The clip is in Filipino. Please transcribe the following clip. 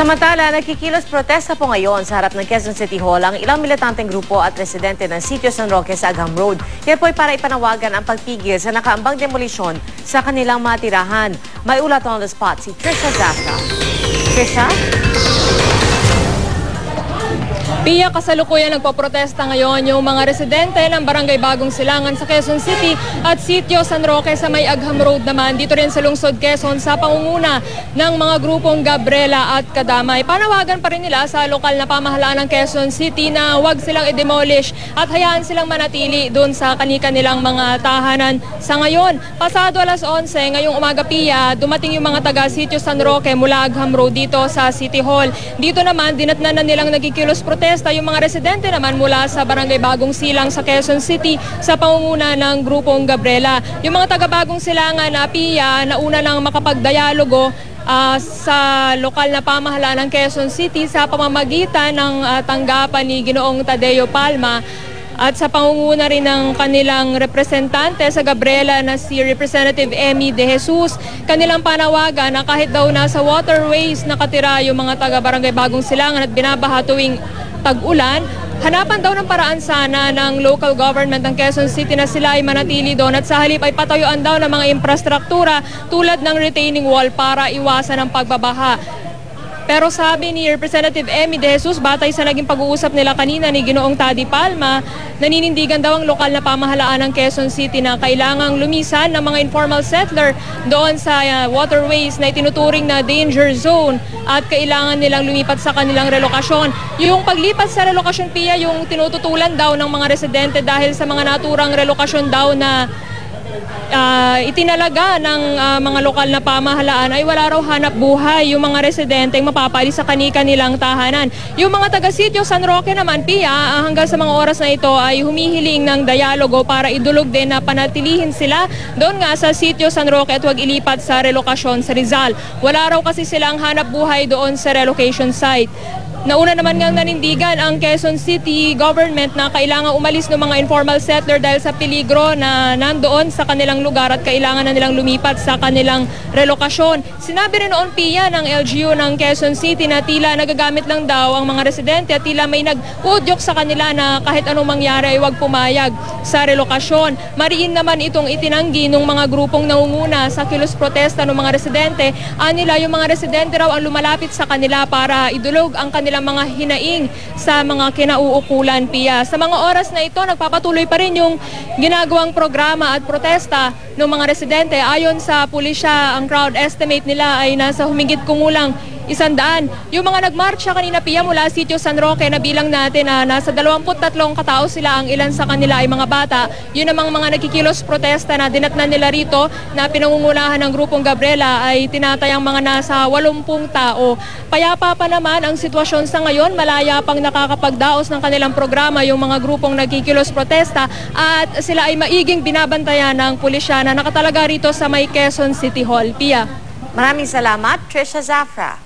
Samantala, nagkikilos protesta po ngayon sa harap ng Quezon City Hall ang ilang militanteng grupo at residente ng Sitio San Roque sa Agham Road. Yan po ay para ipanawagan ang pagpigil sa nakaambang demolisyon sa kanilang mga tirahan. May ulat on the spot si Trisha Zafra. Trisha? Pia, kasalukuyan nagpoprotesta ngayon yung mga residente ng Barangay Bagong Silangan sa Quezon City at Sitio San Roque sa may Agham Road naman. Dito rin sa Lungsod Quezon sa pangunguna ng mga grupong Gabriela at Kadamay. Panawagan pa rin nila sa lokal na pamahalaan ng Quezon City na huwag silang i-demolish at hayaan silang manatili doon sa kani-kanilang mga tahanan. Sa ngayon, pasado alas 11 ngayong umaga, Pia, dumating yung mga taga Sitio San Roque mula Agham Road dito sa City Hall. Dito naman, dinatnan na nilang nagkikilos protesta yung mga residente naman mula sa Barangay Bagong Silang sa Quezon City sa pangunguna ng grupong Gabriela. Yung mga taga Bagong Silangan na Pia, nauna lang makapagdialogo sa lokal na pamahalaan ng Quezon City sa pamamagitan ng tanggapan ni Ginoong Tadeo Palma at sa pangunguna rin ng kanilang representante sa Gabriela na si Representative Emmy De Jesus. Kanilang panawagan na kahit daw nasa waterways nakatira yung mga taga Barangay Bagong Silangan at binabaha tuwing tag-ulan, hanapan daw ng paraan sana ng local government ng Quezon City na sila ay manatili doon at sa halip ay patayuan daw ng mga infrastruktura tulad ng retaining wall para iwasan ang pagbabaha. Pero sabi ni Representative Emmy De Jesus, batay sa naging pag-uusap nila kanina ni Ginoong Tadi Palma, naninindigan daw ang lokal na pamahalaan ng Quezon City na kailangang lumisan ng mga informal settler doon sa waterways na itinuturing na danger zone at kailangan nilang lumipat sa kanilang relokasyon. Yung paglipat sa relokasyon, Pia, yung tinututulan daw ng mga residente dahil sa mga naturang relokasyon daw na itinalaga ng mga lokal na pamahalaan ay wala raw hanap buhay yung mga residente mapapali sa kani-kanilang tahanan. Yung mga taga-Sitio San Roque naman, Pia, hanggang sa mga oras na ito ay humihiling ng dialogo para idulog din na panatilihin sila doon nga sa Sitio San Roque at huwag ilipat sa relokasyon sa Rizal. Wala raw kasi silang hanap buhay doon sa relocation site. Nauna naman ngang nanindigan ang Quezon City government na kailangan umalis ng mga informal settler dahil sa peligro na nandoon sa kanilang lugar at kailangan na nilang lumipat sa kanilang relokasyon. Sinabi rin noon, Pia, ng LGU ng Quezon City na tila nagagamit lang daw ang mga residente at tila may nag-udyok sa kanila na kahit anong mangyari ay huwag pumayag sa relokasyon. Mariin naman itong itinanggi ng mga grupong nangunguna sa kilos protesta ng mga residente. Anila, yung mga residente raw ang lumalapit sa kanila para idulog ang kanilang mga hinaing sa mga kinauukulan, Pia. Sa mga oras na ito, nagpapatuloy pa rin yung ginagawang programa at protesta ng mga residente. Ayon sa pulisya, ang crowd estimate nila ay nasa humigit kumulang 100. Yung mga nagmarcha kanina, Pia, mula Sitio San Roque, na bilang natin nasa 23 katao sila, ang ilan sa kanila ay mga bata. Yun namang mga nagkikilos protesta na dinatnan nila rito na pinangungunahan ng grupong Gabriela ay tinatayang mga nasa 80 tao. Payapa pa naman ang sitwasyon sa ngayon, malaya pang nakakapagdaos ng kanilang programa yung mga grupong nagkikilos protesta at sila ay maiging binabantayan ng pulisya na nakatalaga rito sa may Quezon City Hall. Pia. Maraming salamat, Trisha Zafra.